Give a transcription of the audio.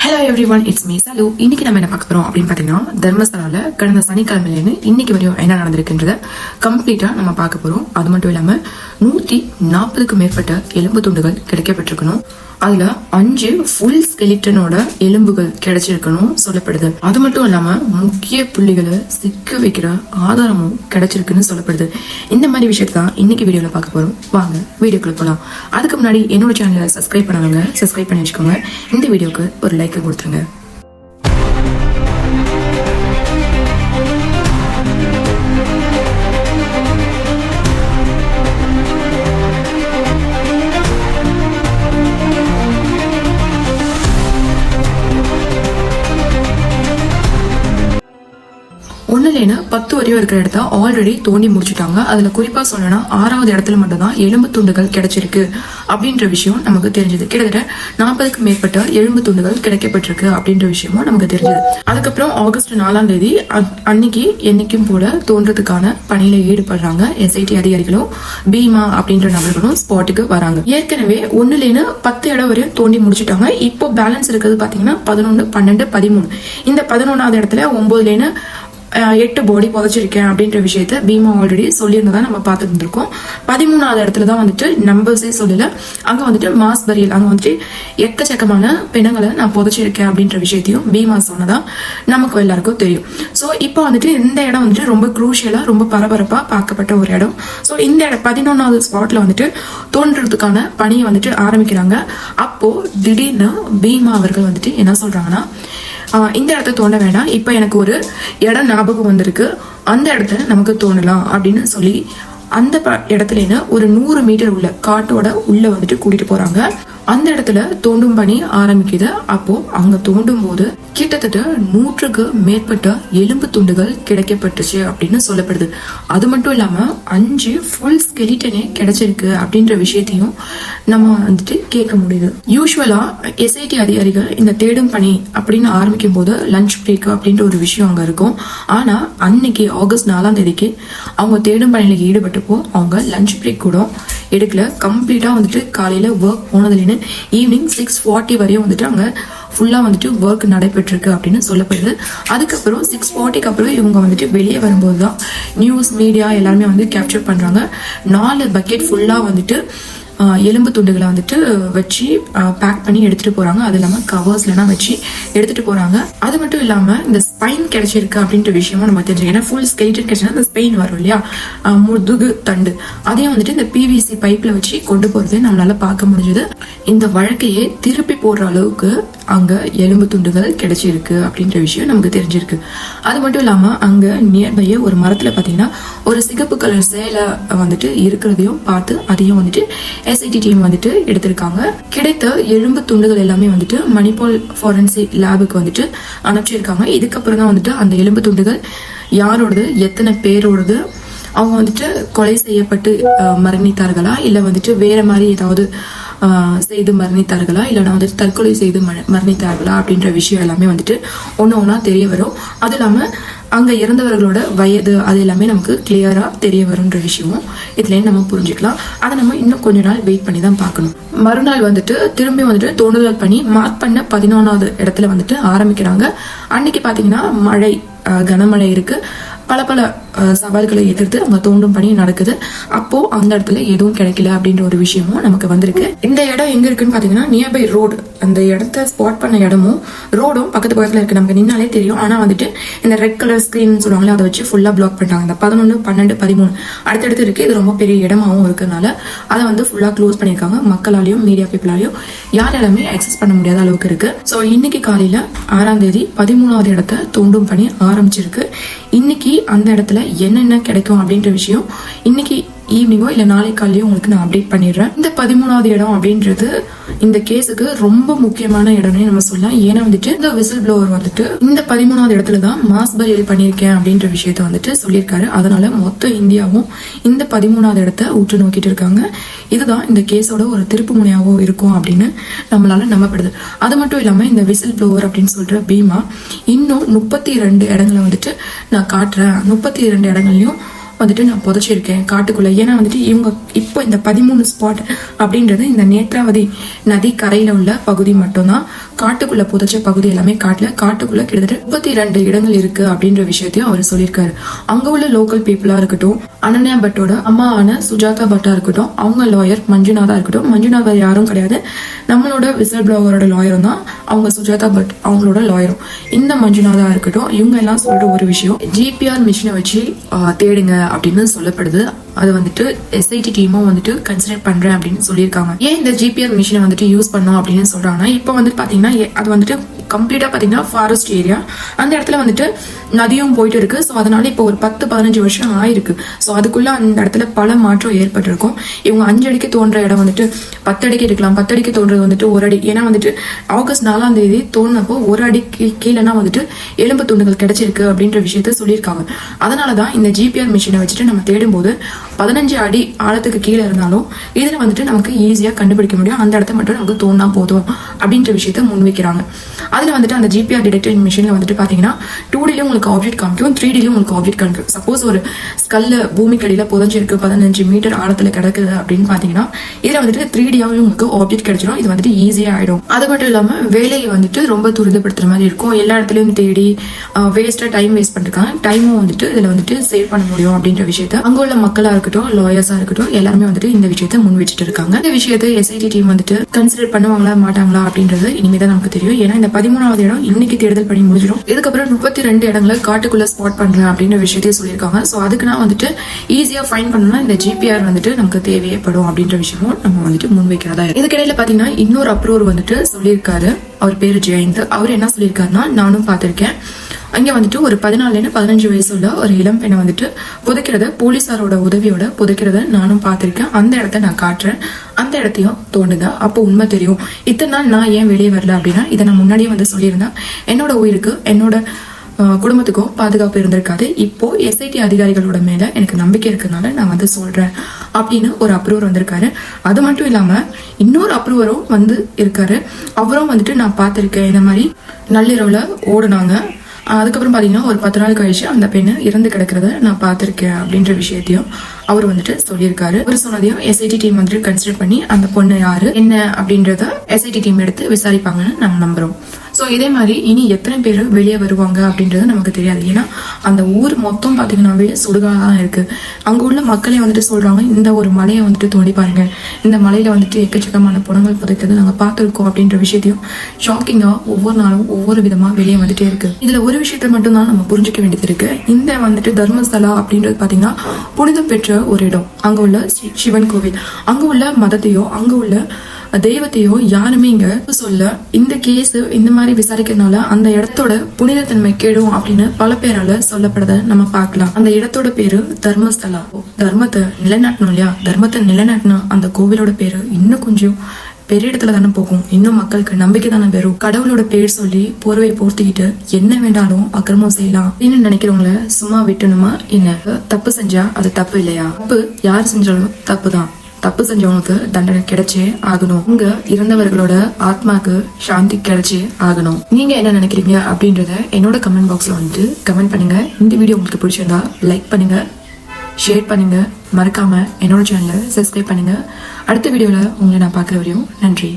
Hello everyone, it's me Salu. இன்னைக்கு நம்ம என்ன பார்க்க போறோம் அப்படின்னு பாத்தீங்கன்னா, தர்மஸ்தலால கடந்த சனிக்கிழமையிலேருந்து இன்னைக்கு வரையும் என்ன நடந்திருக்குன்றத கம்ப்ளீட்டா நம்ம பார்க்க போறோம். அது மட்டும் இல்லாம 140க்கும் மேற்பட்ட எலும்பு துண்டுகள் கிடைக்கப்பட்டிருக்கணும். அதுல 5 ஃபுல் ஸ்கெலிட்டனோட எலும்புகள் கிடைச்சிருக்கணும் சொல்லப்படுது. அது மட்டும் இல்லாம முக்கிய புள்ளிகளை சிக்க வைக்கிற ஆதாரமும் கிடைச்சிருக்குன்னு சொல்லப்படுது. இந்த மாதிரி விஷயத்த தான் இன்னைக்கு வீடியோல பார்க்க போறோம். வாங்க வீடியோக்குள்ள போலாம். அதுக்கு முன்னாடி என்னோட சேனலை சப்ஸ்கிரைப் பண்ணவங்க சப்ஸ்கிரைப் பண்ணி வச்சுக்கோங்க. இந்த வீடியோக்கு ஒரு லைக் கொடுத்துருங்க. ஒண்ணுலேன்னு 10 வரையும் இருக்கிற இடத்த ஆல்ரெடி தோண்டி முடிச்சுட்டாங்க. அதுல குறிப்பா சொல்லணும்னா 6வது இடத்துல மட்டும்தான் எலும்பு துண்டுகள் கிடைச்சிருக்கு அப்படின்ற விஷயம் நமக்கு தெரிஞ்சது. கிட்டத்தட்ட 40க்கும் மேற்பட்ட எலும்பு துண்டுகள் கிடைக்கப்பட்டிருக்கு அப்படின்ற விஷயமும் நமக்கு தெரிஞ்சது. அதுக்கப்புறம் ஆகஸ்ட் 4ஆம் தேதி அன்னைக்கு என்னைக்கும் போல தோன்றதுக்கான பணியில ஈடுபடுறாங்க. SIT அதிகாரிகளும் பீமா அப்படின்ற நபர்களும் ஸ்பாட்டுக்கு வராங்க. ஏற்கனவே 1லேன்னு 10 இடம் வரையும் தோண்டி முடிச்சுட்டாங்க. இப்போ பேலன்ஸ் இருக்கிறது பாத்தீங்கன்னா 11, 12, 13. இந்த 11வது இடத்துல 9லேன்னு 8 பாடி புதைச்சிருக்கேன் அப்படின்ற விஷயத்த பீமா ஆல்ரெடி சொல்லியிருந்ததா நம்ம பார்த்துட்டு இருந்திருக்கோம். 13வது இடத்துல தான் வந்துட்டு நம்பர்ஸே சொல்லல, அங்க வந்துட்டு மாஸ் பரியல், அங்க வந்துட்டு எக்கச்சக்கமான பிணங்களை நான் புதைச்சிருக்கேன் அப்படின்ற விஷயத்தையும் பீமா சொன்னதா நமக்கு எல்லாருக்கும் தெரியும். ஸோ இப்போ வந்துட்டு இந்த இடம் வந்துட்டு ரொம்ப குரூஷியலா ரொம்ப பரபரப்பா பார்க்கப்பட்ட ஒரு இடம். ஸோ இந்த இடம் 11வது ஸ்பாட்ல வந்துட்டு தோன்றதுக்கான பணியை வந்துட்டு ஆரம்பிக்கிறாங்க. அப்போ திடீர்னு பீமா அவர்கள் வந்துட்டு என்ன சொல்றாங்கன்னா, இந்த இடத்த தோண்ட வேண்டாம், இப்ப எனக்கு ஒரு இடம் ஞாபகம் வந்திருக்கு, அந்த இடத்த நமக்கு தோண்டலாம் அப்படின்னு சொல்லி அந்த இடத்துல ஒரு 100 மீட்டர் உள்ள காட்டோட உள்ள வந்துட்டு கூட்டிட்டு போறாங்க. அந்த இடத்துல தோண்டும் பணி ஆரம்பிக்குது. அப்போ அங்க தோண்டும் போது கிட்டத்தட்ட 100க்கு மேற்பட்ட எலும்பு துண்டுகள் கிடைக்கப்பட்டுச்சு அப்படின்னு சொல்லப்படுது. அது மட்டும் இல்லாம 5 ஃபுல் ஸ்கெலிட்டனே கிடைச்சிருக்கு அப்படின்ற விஷயத்தையும் நம்ம வந்துட்டு கேட்க முடியுது. யூஸ்வலா SIT அதிகாரிகள் இந்த தேடும் பணி அப்படின்னு ஆரம்பிக்கும் போது லஞ்ச் பிரேக் அப்படின்ற ஒரு விஷயம் அங்க இருக்கும். ஆனா அன்னைக்கு ஆகஸ்ட் 4ஆம் தேதிக்கு அவங்க தேடும் பணியில ஈடுபட்டப்போ அவங்க லஞ்ச் பிரேக் கூட எடுக்கல. கம்ப்ளீட்டா வந்துட்டு காலையில ஒர்க் போனதுலேன்னு ஈவினிங் 6:40 வரையும் வந்துட்டு அங்க ஃபுல்லா வந்துட்டு ஒர்க் நடைபெற்றிருக்கு அப்படின்னு சொல்லப்படுது. அதுக்கப்புறம் 6:40க்கு அப்புறம் இவங்க வந்துட்டு வெளியே வரும்போதுதான் நியூஸ் மீடியா எல்லாருமே வந்து கேப்சர் பண்றாங்க. 4 பக்கெட் ஃபுல்லா வந்துட்டு எலும்பு துண்டுகளை வந்துட்டு வச்சு பேக் பண்ணி எடுத்துட்டு போறாங்க. அது இல்லாம கவர்ஸ்லாம் வச்சு எடுத்துட்டு போறாங்க. அது மட்டும் இல்லாம இந்த ஸ்பைன் கிடைச்சிருக்கு அப்படின்ற விஷயமும் நம்ம தெரிஞ்சுக்கணும். ஏன்னா ஃபுல் ஸ்கெலிட்டன் கிடைச்சா இந்த ஸ்பெயின் வரும் இல்லையா, முதுகு தண்டு, அதையும் வந்துட்டு இந்த PVC பைப்ல வச்சு கொண்டு போறது நம்மளால பார்க்க முடிஞ்சது. இந்த வழக்கையே திருப்பி போடுற அளவுக்கு அங்க எலும்பு துண்டுகள் கிடைச்சிருக்கு அப்படின்ற விஷயம் நமக்கு தெரிஞ்சிருக்கு. அது மட்டும் இல்லாம அங்க நியர்பையே ஒரு மரத்துல பாத்தீங்கன்னா ஒரு சிகப்பு கலர் சேலை வந்துட்டு இருக்கிறதையும் பார்த்து அதையும் வந்துட்டு SIT டீம் வந்துட்டு எடுத்திருக்காங்க. கிடைத்த எலும்பு துண்டுகள் எல்லாமே வந்துட்டு மணிப்பால் ஃபாரன்சிக் லேபுக்கு வந்துட்டு அனுப்பிச்சிருக்காங்க. இதுக்கப்புறம் தான் வந்துட்டு அந்த எலும்பு துண்டுகள் யாரோடது, எத்தனை பேரோடது, அவங்க வந்துட்டு கொலை செய்யப்பட்டு மரணித்தார்களா இல்ல வந்துட்டு வேற மாதிரி ஏதாவது செய்து மரணித்தார்களா இல்லைன்னா வந்துட்டு தற்கொலை செய்து மரணித்தார்களா அப்படின்ற விஷயம் எல்லாமே வந்துட்டு ஒன்னா தெரிய வரும். அது இல்லாம அங்க இறந்தவர்களோட வயது அது எல்லாமே நமக்கு கிளியரா தெரிய வரும்ன்ற விஷயமும் இதுல நம்ம புரிஞ்சுக்கலாம். அதை நம்ம இன்னும் கொஞ்ச நாள் வெயிட் பண்ணி தான் பார்க்கணும். மறுநாள் வந்துட்டு திரும்பி வந்துட்டு தோண்டுதல் பண்ணி மார்க் பண்ண 11வது இடத்துல வந்துட்டு ஆரம்பிக்கிறாங்க. அன்னைக்கு பாத்தீங்கன்னா மழை, கனமழை இருக்கு. பல சவால்களை எதிர்த்து அவங்க தோண்டும் பணி நடக்குது. அப்போ அந்த இடத்துல எதுவும் கிடைக்கல அப்படின்ற ஒரு விஷயமும் நமக்கு வந்திருக்கு. இந்த இடம் எங்க இருக்குன்னு பாத்தீங்கன்னா நியர்பை ரோடு, அந்த இடத்த ஸ்பாட் பண்ண இடமும் ரோடும் பக்கத்துல இருக்கு. நமக்கு நின்னாலே தெரியும். ஆனா வந்துட்டு இந்த ரெட் கலர் ஸ்கிரீன் சொல்லுவாங்களே அதை வச்சு ஃபுல்லா பிளாக் பண்ணிட்டாங்க. இந்த 11, 12, 13 அடுத்தடுத்து இருக்கு. இது ரொம்ப பெரிய இடமாவும் இருக்கிறதுனால அதை வந்து ஃபுல்லா க்ளோஸ் பண்ணிருக்காங்க. மக்களாலையும் மீடியா பீப்புளாலையும் யாராலுமே அக்சஸ் பண்ண முடியாத அளவுக்கு இருக்கு. ஸோ இன்னைக்கு காலையில 6ஆம் தேதி 13வது இடத்த தோண்டும் பணி ஆரம்பிச்சிருக்கு. இன்னைக்கு அந்த இடத்துல என்னென்ன கிடைக்கும் அப்படின்ற விஷயம் இன்னைக்கு ஈவினிங்கோ இல்ல நாளை காலையோ உங்களுக்கு நான் அப்டேட் பண்ணிடுறேன். இந்த 13வது இடம் அப்படின்றது இந்த கேஸுக்கு ரொம்ப முக்கியமான இடம்னே நம்ம சொல்லலாம். ஏன்னா வந்துட்டு இந்த விசில் ப்ளோவர் வந்துட்டு இந்த 13வது இடத்துலதான் மாஸ் பரியல் பண்ணியிருக்கேன் அப்படின்ற விஷயத்த வந்துட்டு சொல்லியிருக்காரு. அதனால மொத்த இந்தியாவும் இந்த 13வது இடத்த உற்று நோக்கிட்டு இருக்காங்க. இதுதான் இந்த கேஸோட ஒரு திருப்பு முனையாவும் இருக்கும் அப்படின்னு நம்மளால நம்பப்படுது. அது மட்டும் இல்லாம இந்த விசில் ப்ளோவர் அப்படின்னு சொல்ற பீமா இன்னும் 32 இடங்களை வந்துட்டு நான் காட்டுறேன், 32 இடங்கள்லயும் வந்துட்டு நான் புதைச்சிருக்கேன் காட்டுக்குள்ள. ஏன்னா வந்துட்டு இவங்க இப்போ இந்த 13 ஸ்பாட் அப்படின்றது இந்த நேத்ராவதி நதி கரையில உள்ள பகுதி மட்டும்தான். காட்டுக்குள்ள புதைச்ச பகுதி எல்லாமே காட்டுக்குள்ள கிட்டத்தட்ட 32 இடங்கள் இருக்கு அப்படின்ற விஷயத்தையும் அவர் சொல்லியிருக்காரு. அங்க உள்ள லோக்கல் பீப்புளா இருக்கட்டும், அனன்யா பட்டோட அம்மாவான சுஜாதா பட்டா இருக்கட்டும், அவங்க லாயர் மஞ்சுநாதா இருக்கட்டும், மஞ்சுநாத் வேற யாரும் கிடையாது, நம்மளோட விசில் பிளாகரோட லாயரும் தான் அவங்க சுஜாதா பட் அவங்களோட லாயரும். இந்த மஞ்சுநாதா இருக்கட்டும், இவங்க எல்லாம் சொல்ற ஒரு விஷயம், ஜிபிஆர் மிஷினை வச்சு தேடுங்க அப்படின்னு சொல்லப்படுது. அது வந்துட்டு எஸ்ஐடி டீமும் வந்துட்டு கன்சிடர் பண்றேன் அப்படின்னு சொல்லியிருக்காங்க. ஏன் இந்த ஜிபிஆர் மிஷினை வந்துட்டு யூஸ் பண்ணோம் அப்படின்னு சொல்றாங்கன்னா, இப்போ வந்துட்டு பாத்தீங்கன்னா அது வந்துட்டு கம்ப்ளீட்டா பாத்தீங்கன்னா ஃபாரஸ்ட் ஏரியா, அந்த இடத்துல வந்துட்டு நதியும் போயிட்டு இருக்கு. ஸோ அதனால இப்போ ஒரு 10-15 வருஷம் ஆயிருக்கு. ஸோ அதுக்குள்ள அந்த இடத்துல பல மாற்றம் ஏற்பட்டிருக்கும். இவங்க 5 அடிக்கு தோன்ற இடம் வந்துட்டு 10 அடிக்கு இருக்கலாம், 10 அடிக்கு தோன்றது வந்துட்டு 1 அடி. ஏன்னா வந்துட்டு ஆகஸ்ட் 4ஆம் தேதி தோணுனப்போ 1 அடிக்கு கீழேனா வந்துட்டு எலும்பு துண்டுகள் கிடைச்சிருக்கு அப்படின்ற விஷயத்த சொல்லியிருக்காங்க. அதனாலதான் இந்த ஜிபிஆர் மிஷினை வச்சுட்டு நம்ம தேடும் போது 15 அடி ஆழத்துக்கு கீழே இருந்தாலும் இதுல வந்துட்டு நமக்கு ஈஸியா கண்டுபிடிக்க முடியும். அந்த இடத்த மட்டும் நமக்கு தோணா போதும் அப்படின்ற விஷயத்த முன்வைக்கிறாங்க. அதுல வந்துட்டு அந்த ஜிபிஆர் டிடெக்டிங் மிஷின்ல வந்துட்டு பாத்தீங்கன்னா 2Dலயும் உங்களுக்கு ஆப்ஜெக்ட் காமிக்கும், 3Dலயும் உங்களுக்கு ஆப்ஜெக்ட் காமிக்கும். சப்போஸ் ஒரு ஸ்கல்ல பூமிக்கடியில புதஞ்சிருக்கு 15 மீட்டர் ஆழத்துல கிடக்குது அப்படின்னு பாத்தீங்கன்னா இதுல வந்துட்டு 3Dயாவும் உங்களுக்கு ஆப்ஜெக்ட் கிடைச்சிடும். இது வந்துட்டு ஈஸியா ஆயிடும். அது மட்டும் இல்லாம வேலையை வந்துட்டு ரொம்ப துரிதப்படுத்துற மாதிரி இருக்கும். எல்லா இடத்துலயும் தேடி வேஸ்டா டைம் வேஸ்ட் பண்ணிருக்காங்க. டைமும் வந்துட்டு இதுல வந்துட்டு சேவ் பண்ண முடியும் அப்படின்ற விஷயத்த அங்க உள்ள மக்களா இருக்கட்டும், லாயர்ஸா இருக்கட்டும், எல்லாருமே வந்துட்டு இந்த விஷயத்த முன் வச்சுட்டு இருக்காங்க. இந்த விஷயத்தை எஸ்ஐடி டீம் வந்துட்டு கன்சிடர் பண்ணுவாங்களா மாட்டாங்களா அப்படின்றது இனிமேதான் நமக்கு தெரியும். ஏன்னா இந்த 13வது இடம் இன்னைக்கு தேடுதல் பணி முடிஞ்சிடும். இதுக்கப்புறம் 32 இடங்களை காட்டுக்குள்ள ஸ்பாட் பண்றேன் அப்படின்ற விஷயத்தையும் சொல்லியிருக்காங்க. சோ அதுக்கு நான் வந்துட்டு ஈஸியா ஃபைண்ட் பண்ணணும்னா இந்த ஜிபிஆர் வந்துட்டு நமக்கு தேவைப்படும் அப்படின்ற விஷயமும் நம்ம வந்துட்டு முன்வைக்கிறதா. இதுக்கிடையில பாத்தீங்கன்னா இன்னொரு அப்ரூவர் வந்துட்டு சொல்லியிருக்காரு. அவர் பேரு ஜெயந்த். அவர் என்ன சொல்லியிருக்காருன்னா, நானும் பார்த்திருக்கேன், அங்க வந்துட்டு ஒரு 14-15 வயசு உள்ள ஒரு இளம் பெண்ணை வந்துட்டு புதைக்கிறத, போலீசாரோட உதவியோட புதைக்கிறத நானும் பார்த்திருக்கேன். அந்த இடத்த நான் காட்டுறேன், அந்த இடத்தையும் தோண்டுங்க, அப்போ உண்மை தெரியும். இத்தனை நாள் நான் ஏன் வெளியே வரல அப்படின்னா, இதை நான் முன்னாடியே வந்து சொல்லியிருந்தேன். என்னோட உயிருக்கு, என்னோட குடும்பத்துக்கும் பாதுகாப்பு இருந்திருக்காது. இப்போ எஸ்ஐடி அதிகாரிகளோட மேல எனக்கு நம்பிக்கை இருக்கிறதுனால நான் வந்து சொல்றேன் அப்படின்னு ஒரு அப்ரூவர் வந்திருக்காரு. அது மட்டும் இல்லாம இன்னொரு அப்ரூவரும் வந்து இருக்காரு. அவரும் வந்துட்டு நான் பார்த்திருக்கேன், இந்த மாதிரி நள்ளிரவுல ஓடுனாங்க, அதுக்கப்புறம் பாத்தீங்கன்னா ஒரு 10 நாள் கழிச்சு அந்த பெண்ணு இறந்து கிடக்கிறத நான் பார்த்திருக்கேன் அப்படின்ற விஷயத்தையும் அவர் வந்துட்டு சொல்லியிருக்காரு. அவர் சொன்னதையும் எஸ்ஐடி டீம் வந்துட்டு கன்சிடர் பண்ணி அந்த பொண்ணு யாரு என்ன அப்படின்றத எஸ்ஐடி டீம் எடுத்து விசாரிப்பாங்கன்னு நம்ம நம்புறோம். சோ இதே மாதிரி இனி எத்தனை பேர் வெளியே வருவாங்க அப்படின்றது நமக்கு தெரியாது. ஏன்னா அந்த ஊர் மொத்தம் பாத்தீங்கன்னாவே சுடுகாடாதான் இருக்கு. அங்க உள்ள மக்களே வந்துட்டு சொல்றாங்க, இந்த ஒரு மலையை வந்துட்டு தோண்டி பாருங்க, இந்த மலையில வந்துட்டு எக்கச்சக்கமான புடங்கள் புதைக்கிறது நாங்க பார்த்திருக்கோம் அப்படின்ற விஷயத்தையும் ஷாக்கிங்கா ஒவ்வொரு நாளும் ஒவ்வொரு விதமா வெளியே வந்துட்டே இருக்கு. இதுல ஒரு விஷயத்த மட்டும் தான் நம்ம புரிஞ்சுக்க வேண்டியது இருக்கு. இந்த வந்துட்டு தர்மஸ்தலா அப்படின்றது பாத்தீங்கன்னா புனிதம் பெற்ற ஒரு இடம். அங்க உள்ள சிவன் கோவில், அங்க உள்ள மதத்தையோ அங்க உள்ள தெய்வத்தையோ யாருமே இங்க சொல்ல. இந்த கேஸ் இந்த மாதிரி விசாரிக்கிறதுனால அந்த இடத்தோட புனிதத்தன்மை கேடும் அப்படின்னு பல பேரால சொல்லப்படுறத நம்ம பார்க்கலாம். அந்த இடத்தோட பேரு தர்மஸ்தலா. தர்மத்தை நிலைநாட்டணும் இல்லையா? தர்மத்தை நிலைநாட்டினா அந்த கோவிலோட பேரு இன்னும் கொஞ்சம் பெரிய இடத்துல தானே போகும். இன்னும் மக்களுக்கு நம்பிக்கை தானே பெறும். கடவுளோட பேர் சொல்லி போர்வை போர்த்திக்கிட்டு என்ன வேண்டாலும் அக்கிரமம் செய்யலாம் அப்படின்னு நினைக்கிறவங்கள சும்மா விட்டணுமா என்ன? தப்பு செஞ்சா அது தப்பு இல்லையா? தப்பு யார் செஞ்சாலும் தப்பு தான். தப்பு செஞ்சவங்களுக்கு தண்டனை கிடைச்சே ஆகணும். இங்க இறந்தவர்களோட ஆத்மாக்கு சாந்தி கிடைச்சே ஆகணும். நீங்க என்ன நினைக்கிறீங்க அப்படின்றத என்னோட கமெண்ட் பாக்ஸ்ல வந்துட்டு கமெண்ட் பண்ணுங்க. இந்த வீடியோ உங்களுக்கு பிடிச்சிருந்தா லைக் பண்ணுங்க, ஷேர் பண்ணுங்க, மறக்காம என்னோட சேனலை சப்ஸ்கிரைப் பண்ணுங்க. அடுத்த வீடியோல உங்களை நான் பார்க்குற வரையும் நன்றி.